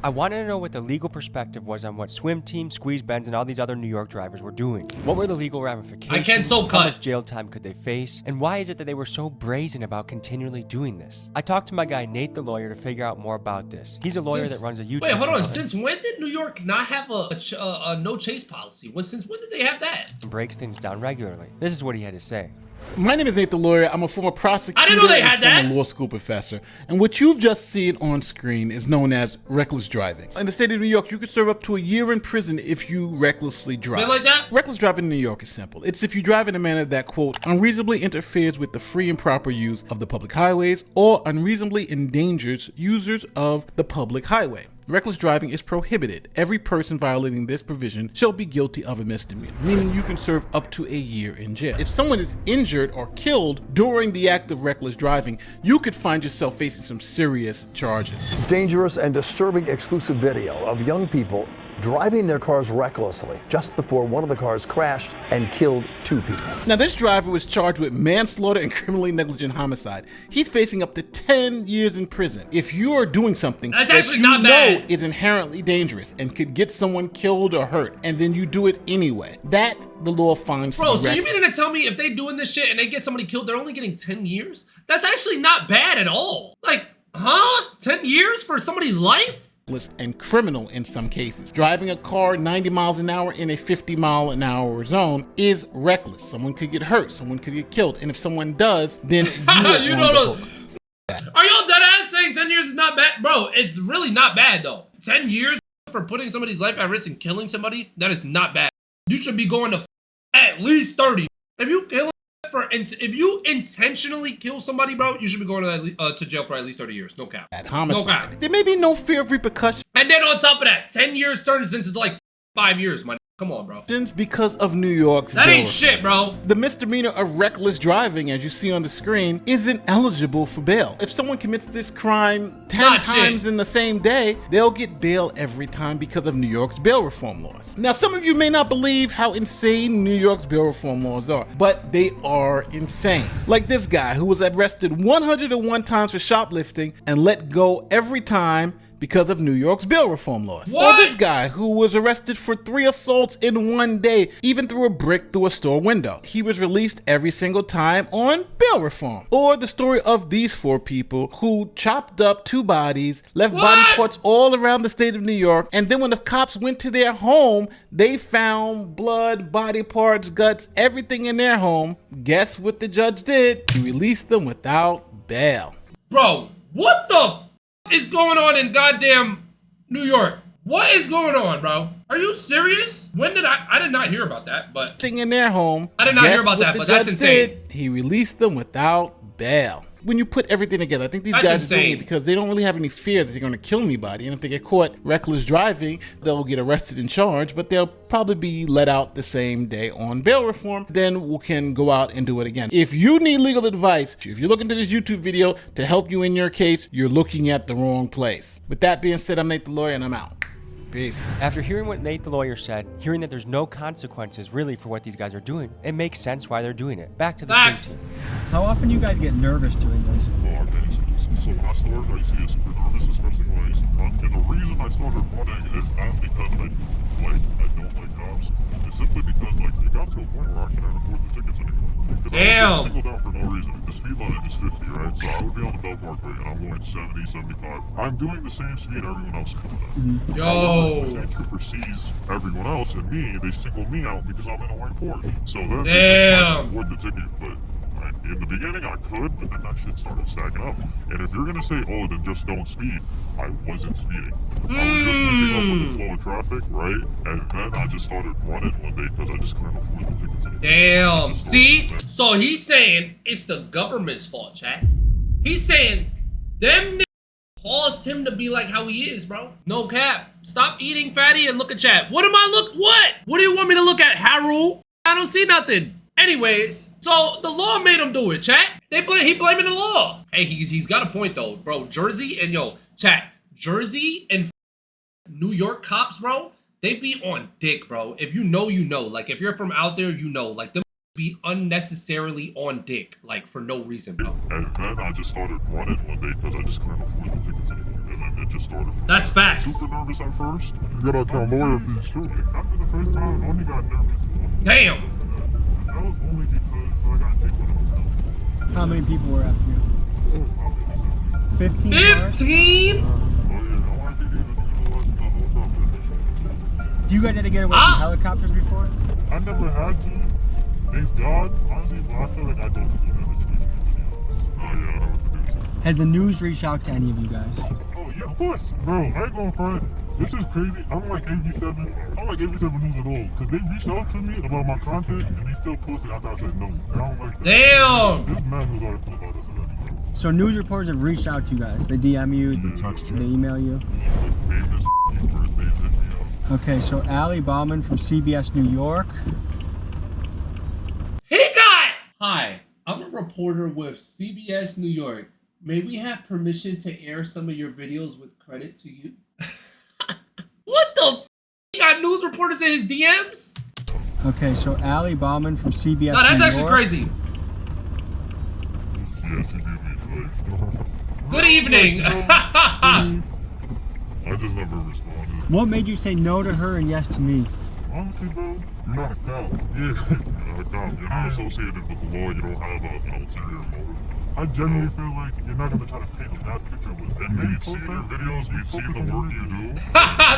S2: I wanted to know what the legal perspective was on what swim team, squeeze Benz, and all these other New York drivers were doing. What were the legal ramifications?
S1: I can't so cut.
S2: How much jail time could they face? And why is it that they were so brazen about continually doing this? I talked to my guy Nate, the lawyer, to figure out more about this. He's a lawyer that runs a YouTube
S1: channel. Wait, hold on.
S2: channel.
S1: Since when did New York not have a no chase policy? Since when did they have that?
S2: And breaks things down regularly. This is what he had to say.
S13: My name is Nate the lawyer. I'm a former prosecutor
S1: I didn't know they had
S13: and
S1: that.
S13: former law school professor. And what you've just seen on screen is known as reckless driving. In the state of New York, you could serve up to a year in prison if you recklessly drive.
S1: Been like that?
S13: Reckless driving in New York is simple. It's if you drive in a manner that, quote, unreasonably interferes with the free and proper use of the public highways or unreasonably endangers users of the public highway. Reckless driving is prohibited. Every person violating this provision shall be guilty of a misdemeanor, meaning you can serve up to a year in jail. If someone is injured or killed during the act of reckless driving, you could find yourself facing some serious charges.
S14: Dangerous and disturbing exclusive video of young people driving their cars recklessly just before one of the cars crashed and killed 2 people.
S13: Now, this driver was charged with manslaughter and criminally negligent homicide. He's facing up to 10 years in prison. If you are doing something
S1: that's
S13: that
S1: actually
S13: you
S1: not
S13: know
S1: bad.
S13: is inherently dangerous and could get someone killed or hurt, and then you do it anyway, that the law finds
S1: Bro,
S13: to be
S1: so you
S13: reckless.
S1: mean to tell me if they doing this shit and they get somebody killed, they're only getting 10 years? That's actually not bad at all. Like, huh? 10 years for somebody's life?
S13: And criminal in some cases. Driving a car 90 miles an hour in a 50-mile-an-hour zone is reckless. Someone could get hurt, someone could get killed, and if someone does, then
S1: you know Are y'all dead ass saying 10 years is not bad? Bro, it's really not bad though. 10 years for putting somebody's life at risk and killing somebody, that is not bad. You should be going to at least 30. If you intentionally kill somebody, bro, you should be going to jail for at least 30 years. No cap.
S13: Homicide.
S1: No cap.
S13: There may be no fear of repercussions.
S1: And then on top of that, 10 years turns into like 5 years, man. Come on, bro.
S13: Because of New York's
S1: That
S13: bill
S1: ain't
S13: reform.
S1: shit, bro.
S13: The misdemeanor of reckless driving, as you see on the screen, isn't eligible for bail. If someone commits this crime 10 times in the same day, they'll get bail every time because of New York's bail reform laws. Now, some of you may not believe how insane New York's bail reform laws are, but they are insane. Like this guy who was arrested 101 times for shoplifting and let go every time because of New York's bail reform laws.
S1: What?
S13: Or this guy who was arrested for 3 assaults in one day, even threw a brick through a store window. He was released every single time on bail reform. Or the story of these 4 people who chopped up 2 bodies, left body parts all around the state of New York, and then when the cops went to their home, they found blood, body parts, guts, everything in their home. Guess what the judge did? He released them without bail.
S1: Bro, what the is going on in goddamn New York? What is going on, bro? Are you serious? When did I did not hear about that, but
S13: Thing in their home.
S1: I did not hear
S13: Guess
S1: about
S13: what
S1: that,
S13: the
S1: but that's
S13: judge
S1: insane.
S13: did? He released them without bail. When you put everything together, I think these
S1: That's
S13: guys are doing
S1: insane.
S13: it because they don't really have any fear that they're going to kill anybody. And if they get caught reckless driving, they'll get arrested and charged, but they'll probably be let out the same day on bail reform. Then we can go out and do it again. If you need legal advice, if you're looking to this YouTube video to help you in your case, you're looking at the wrong place. With that being said, I'm Nate the Lawyer and I'm out. Peace.
S2: After hearing what Nate the lawyer said, hearing that there's no consequences really for what these guys are doing, it makes sense why they're doing it. Back to the station.
S15: How often do you guys get nervous doing this?
S3: So when I started, I used to get super nervous, especially when I used to run. And the reason I started running is not because I don't like cops. It's simply because it got to a point where I can't afford the tickets anymore. Because I was singled out for no reason. The speed limit is 50, right? So I would be on the Bell Parkway and I'm going 70, 75. I'm doing the same speed everyone else is doing.
S1: Yo.
S3: The same trooper sees everyone else and me, they single me out because I'm in a white Porsche. So then I can afford the ticket, but in the beginning I could, but then that shit started stacking up. And if you're gonna say, oh, then just don't speed, I wasn't speeding. I was just keeping up with the flow of traffic, right? And then I just started running one day because I just couldn't afford the tickets anymore.
S1: Damn. See? So he's saying it's the government's fault, chat. He's saying them niggas caused him to be like how he is, bro. No cap. Stop eating fatty and look at chat. What am I what? What do you want me to look at, Harold? I don't see nothing. Anyways, so the law made him do it, chat. He blaming the law. Hey, he's got a point though, bro. Jersey and chat, Jersey and New York cops, bro, they be on dick, bro. If you know, you know. Like if you're from out there, you know. Like them be unnecessarily on dick, like for no reason, bro.
S3: And then I just started running one day because I just couldn't afford the tickets anymore. And then it just started.
S1: That's facts.
S3: Super nervous at first. You gotta tell a lawyer if it's true. After the first time, I only got nervous.
S1: Damn.
S3: That was only because I got taken to the hotel.
S15: How many people were after you? 15?
S1: 15?
S15: Do you guys had to get away from helicopters before?
S3: I never had to. Thanks God. Honestly, but I feel like I don't do that situation. Oh yeah, I know what to do.
S15: Has the news reached out to any of you guys?
S3: Oh yeah, of course. Bro, I ain't going front. This is crazy. I'm like 87. I'm like 87 News at all. Because they reached out to me about my content and they still posted after I said no. And I don't like that.
S1: Damn!
S3: This man knows article about us already.
S15: So news reporters have reached out to you guys. They DM you, they email you.
S3: Famous birthdays hit me up.
S15: Okay, so Ali Bauman from CBS New York.
S1: Hi, I'm a reporter with CBS New York. May we have permission to air some of your videos with credit to you? What the f? He got news reporters in his DMs?
S15: Okay, so Ali Bauman from CBS New York.
S1: No, that's actually crazy.
S3: Yeah, she did me twice.
S1: Good evening.
S3: I just never responded.
S15: What made you say no to her and yes to me?
S3: Honestly, bro, you're not a cop. Yeah, you're not a cop. You're not associated with the law. You don't have an ulterior motive. I genuinely feel like you're not gonna try to paint a bad picture with it. And we've seen your videos, we've seen the work you do.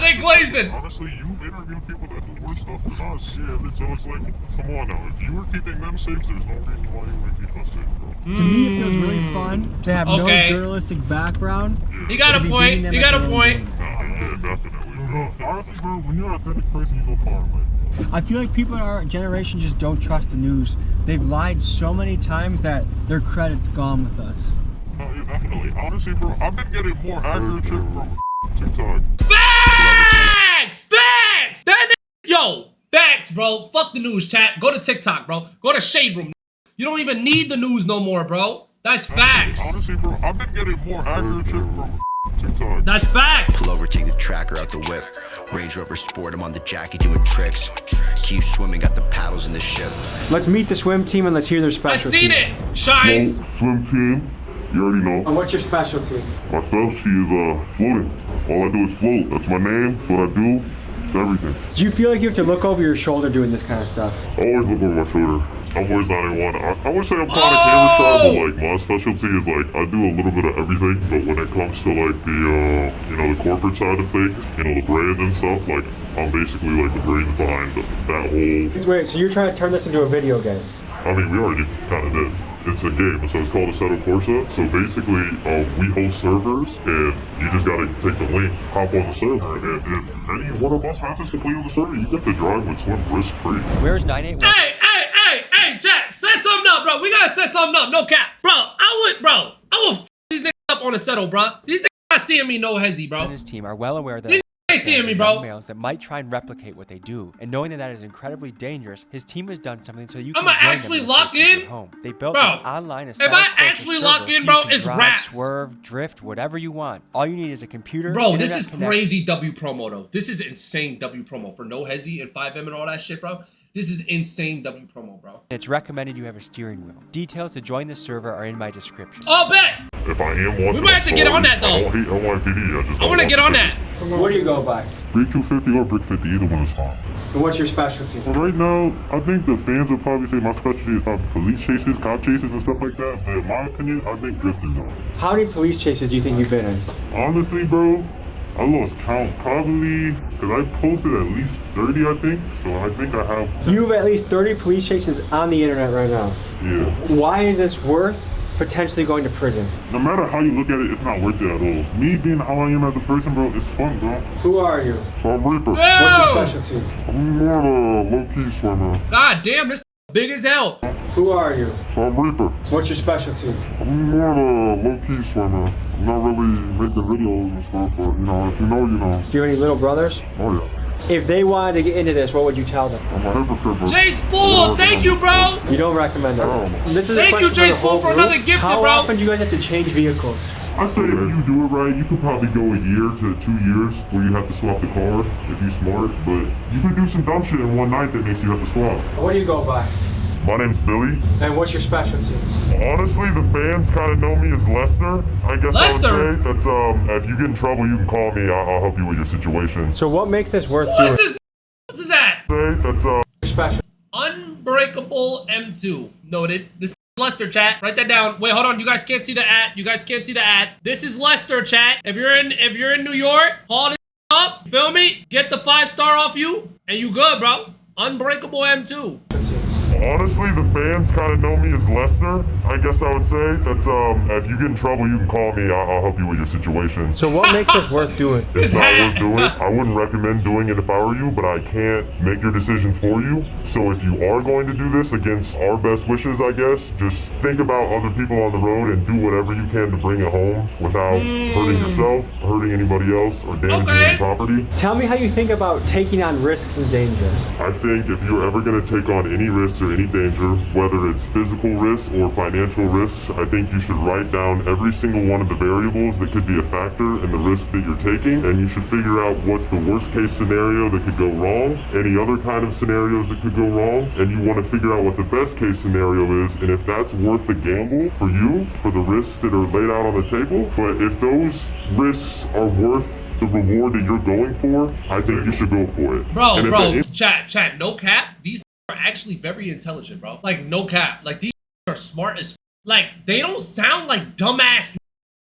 S1: They glazing.
S3: Honestly, you've interviewed people that do worse stuff than us. Yeah, so it's like, come on now. If you were keeping them safe, there's no reason why you wouldn't keep us safe, bro.
S15: To me, it feels really fun to have no journalistic background.
S1: You got a point. You got a point.
S3: Yeah, definitely. Bro, honestly, bro, when you're an authentic person, you go far in life.
S15: I feel like people in our generation just don't trust the news. They've lied so many times that their credit's gone with us.
S3: No, yeah, definitely. Honestly, bro, I've been getting more accurate shit from TikTok.
S1: Facts! Facts! That yo, facts, bro. Fuck the news, chat. Go to TikTok, bro. Go to Shade Room. You don't even need the news no more, bro. That's facts.
S3: Honestly, bro, I've been getting more accurate shit from TikTok.
S1: That's facts.
S7: Pull over, take the tracker out the whip. Range Rover Sport, I'm on the Jackie doing tricks. Keep swimming, got the paddles in the ship.
S2: Let's meet the swim team and let's hear their
S1: I
S2: specialties.
S1: seen it. Shines.
S3: Well, swim team, you already know.
S2: And what's your specialty?
S3: My specialty is floating. All I do is float. That's my name. That's what I do. It's everything.
S2: Do you feel like you have to look over your shoulder doing this kind of stuff?
S3: I always look over my shoulder. I'm always not anyone. I would say I'm kind of camera shy, but like my specialty is like I do a little bit of everything. But when it comes to like the the corporate side of things, the brand and stuff, like I'm basically like the brains behind that whole.
S2: Wait, so you're trying to turn this into a video game?
S3: I mean, we already kind of did. It's a game, so it's called Assetto Corsa. So basically, we host servers, and you just gotta take the link, hop on the server, and if any one of us happens to play on the server, you get to drive with swim risk-free.
S2: Where's 981?
S1: Hey, chat. Set something up, bro. We gotta set something up. No cap. I would f these niggas up on Assetto, bro. These niggas not seeing me no hezzy, bro.
S2: And his team are well aware that
S1: These ain't seeing me, bro.
S2: males that might try and replicate what they do, and knowing that is incredibly dangerous, his team has done something so you can
S1: I'ma
S2: join them
S1: actually
S2: in
S1: lock
S2: their
S1: in?
S2: home. They built
S1: Bro,
S2: this online
S1: if I actually lock in, bro, it's
S2: drive,
S1: rats.
S2: swerve, drift, whatever you want. All you need is a computer.
S1: Bro, this
S2: internet
S1: is
S2: connection.
S1: crazy W promo though. This is insane W promo for no hezzy and 5M and all that shit, bro. This is insane W promo, bro.
S2: It's recommended you have a steering wheel. Details to join the server are in my description.
S1: Oh, bet.
S3: If I am one,
S1: We might have to get on that though.
S3: I don't hate NYPD.
S1: I want to get on that.
S2: What do you go by?
S3: Brick 250 or Brick 50, either one is fine.
S2: And what's your specialty?
S3: Well, right now, I think the fans would probably say my specialty is probably police chases, cop chases, and stuff like that. But in my opinion, I think drifting though.
S2: How many police chases do you think you've been in?
S3: Honestly, bro, I lost count probably because I posted at least 30, I think. So I think I have.
S2: You have at least 30 police chases on the internet right now.
S3: Yeah.
S2: Why is this worth potentially going to prison?
S3: No matter how you look at it, it's not worth it at all. Me being how I am as a person, bro, it's fun, bro.
S2: Who are you?
S3: I'm Reaper.
S2: What's your specialty?
S3: I'm more of a low-key swimmer.
S1: God damn, this big as hell.
S2: Who are you?
S3: I'm Reaper.
S2: What's your specialty?
S3: I'm more of a low-key swimmer. I'm not really making videos and stuff, but if you know, you know.
S2: Do you have any little brothers?
S3: Oh yeah.
S2: If they wanted to get into this, what would you tell them?
S3: I'm a hypocrite, bro.
S1: Jay Spool, thank you, bro.
S2: You don't recommend it. This is
S1: Thank you, Jay Spool, for another gift, bro.
S2: How often do you guys have to change vehicles?
S3: I say if you do it right, you could probably go a year to 2 years where you have to swap the car if you're smart. But you could do some dumb shit in one night that makes you have to swap.
S2: What do you go by?
S3: My name's Billy.
S2: And what's your specialty?
S3: Honestly, the fans kind of know me as Lester. I guess
S1: Lester?
S3: I would say that's if you get in trouble, you can call me. I'll help you with your situation.
S2: So what makes this worth
S1: What
S2: doing?
S1: is this? What's this at?
S3: Say that's
S2: Your special.
S1: Unbreakable M2. Noted. This is Lester, chat. Write that down. Wait, hold on. You guys can't see the ad. You guys can't see the ad. This is Lester, chat. If you're in New York, call this up. Feel me? Get the 5-star off you, and you good, bro. Unbreakable M2.
S3: Honestly, the fans kind of know me as Lester. I guess I would say that's if you get in trouble, you can call me. I'll help you with your situation.
S2: So what makes this worth doing?
S3: It's not worth doing. I wouldn't recommend doing it if I were you, but I can't make your decisions for you. So if you are going to do this against our best wishes, I guess, just think about other people on the road and do whatever you can to bring it home without hurting yourself, hurting anybody else, or damaging any property.
S2: Tell me how you think about taking on risks and danger.
S3: I think if you're ever going to take on any risks or any danger, whether it's physical risks or financial risks, I think you should write down every single one of the variables that could be a factor in the risk that you're taking, and you should figure out what's the worst case scenario that could go wrong, any other kind of scenarios that could go wrong, and you want to figure out what the best case scenario is, and if that's worth the gamble for you, for the risks that are laid out on the table. But if those risks are worth the reward that you're going for, I think you should go for it.
S1: Bro, chat, no cap. These are actually very intelligent, bro. Like, no cap. Like, these are smart as like, they don't sound like dumbass.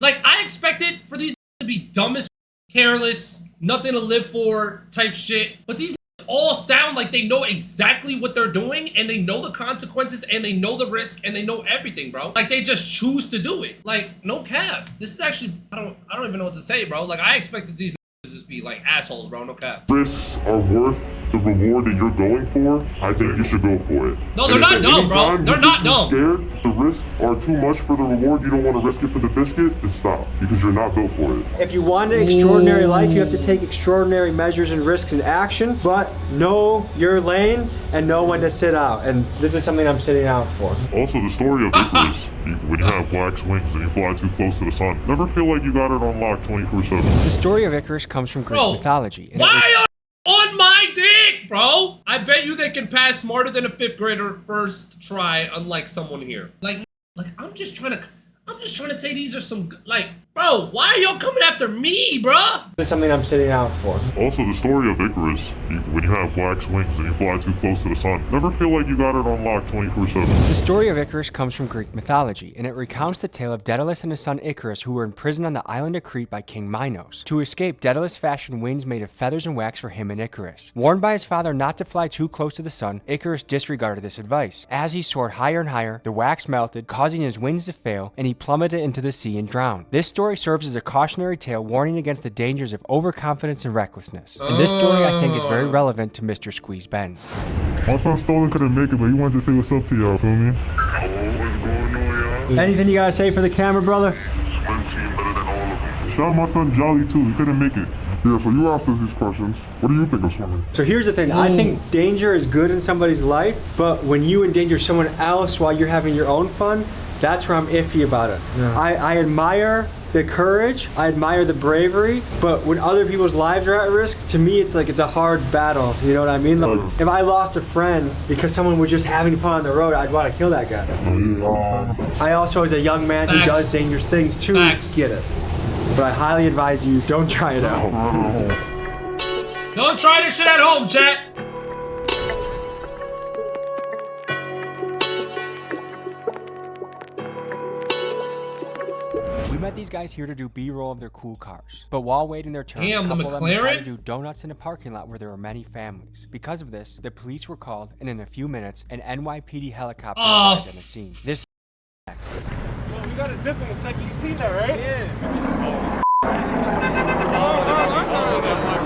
S1: Like, I expected for these to be dumb as careless, nothing to live for type shit. But these all sound like they know exactly what they're doing, and they know the consequences, and they know the risk, and they know everything, bro. Like, they just choose to do it. Like, no cap. This is actually, I don't even know what to say, bro. Like, I expected these to just be be like assholes, bro. No cap.
S3: Risks are worth the reward that you're going for, I think you should go for it.
S1: No, they're not dumb, bro. They're not dumb.
S3: Scared, the risks are too much for the reward, you don't want to risk it for the biscuit, then stop, because you're not built for it.
S15: If you want an extraordinary life, you have to take extraordinary measures and risks in action, but know your lane and know when to sit out. And this is something I'm sitting out for.
S3: Also, the story of Icarus, when you have wax wings and you fly too close to the sun, never feel like you got it on lock 24/7.
S2: The story of Icarus comes from Greek mythology. And
S1: why are on my dick, bro? I bet you they can pass smarter than a 5th grader first try, unlike someone here. Like I'm just trying to say these are some like, bro, why are y'all coming after me, bruh?
S15: This is something I'm sitting out for.
S3: Also, the story of Icarus, when you have wax wings and you fly too close to the sun, never feel like you got it on lock 24/7.
S2: The story of Icarus comes from Greek mythology, and it recounts the tale of Daedalus and his son Icarus, who were imprisoned on the island of Crete by King Minos. To escape, Daedalus fashioned wings made of feathers and wax for him and Icarus. Warned by his father not to fly too close to the sun, Icarus disregarded this advice. As he soared higher and higher, the wax melted, causing his wings to fail, and he plummeted into the sea and drowned. This story serves as a cautionary tale warning against the dangers of overconfidence and recklessness. And this story, I think, is very relevant to Mr. Squeeze Benz.
S3: My son Stolen couldn't make it, but he wanted to say what's up to y'all, feel me?
S15: Anything you gotta say for the camera, brother?
S3: Shout out my son Jolly too, he couldn't make it. Yeah, so you asked us these questions. What do you think of swimming?
S15: So here's the thing, I think danger is good in somebody's life, but when you endanger someone else while you're having your own fun, that's where I'm iffy about it. Yeah. I admire the courage, I admire the bravery, but when other people's lives are at risk, to me it's like it's a hard battle, you know what I mean? Like, if I lost a friend because someone was just having fun on the road, I'd want to kill that guy. I also, as a young man who does dangerous things too, get it. But I highly advise you, don't try it out.
S1: Don't try this shit at home, chat.
S2: We met these guys here to do B-roll of their cool cars. But while waiting their turn,
S1: damn,
S2: a couple
S1: the
S2: of them decided
S1: McLaren?
S2: to do donuts in a parking lot where there were many families. Because of this, the police were called, and in a few minutes, an NYPD helicopter arrived on the scene. This next.
S16: Well, we got a dip in a second. You seen that, right? Yeah.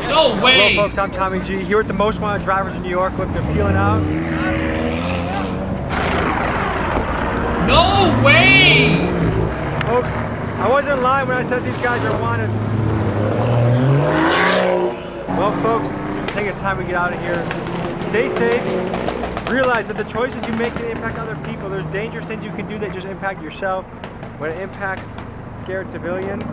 S1: No way!
S15: Hello folks, I'm Tommy G, here with the most wanted drivers in New York. Look, they're peeling out.
S1: No way!
S15: Folks, I wasn't lying when I said these guys are wanted. Well folks, I think it's time we get out of here. Stay safe. Realize that the choices you make can impact other people. There's dangerous things you can do that just impact yourself. When it impacts scared civilians,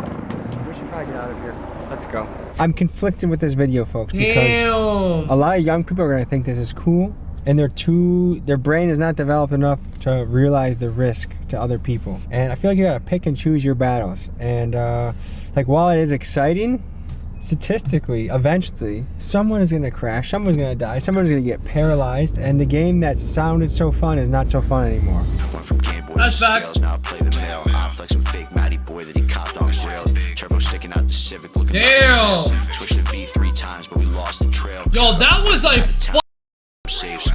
S15: we should probably get out of here. Let's go. I'm conflicted with this video, folks, because a lot of young people are gonna think this is cool, and their brain is not developed enough to realize the risk to other people. And I feel like you gotta pick and choose your battles. And like, while it is exciting, statistically, eventually, someone is gonna crash, someone's gonna die, someone's gonna get paralyzed, and the game that sounded so fun is not so fun anymore.
S7: That's facts. Now play the mail. I flex some fake Matty boy that he copped on grill. Turbo sticking out the Civic looking.
S1: Damn.
S7: Switched the V3 times, but we lost the trail.
S1: Yo, that was a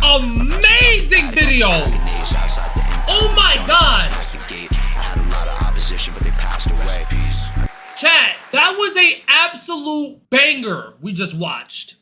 S1: amazing video. Oh my god.
S7: Had a lot of opposition, but they passed away.
S1: Chat, that was a absolute banger we just watched.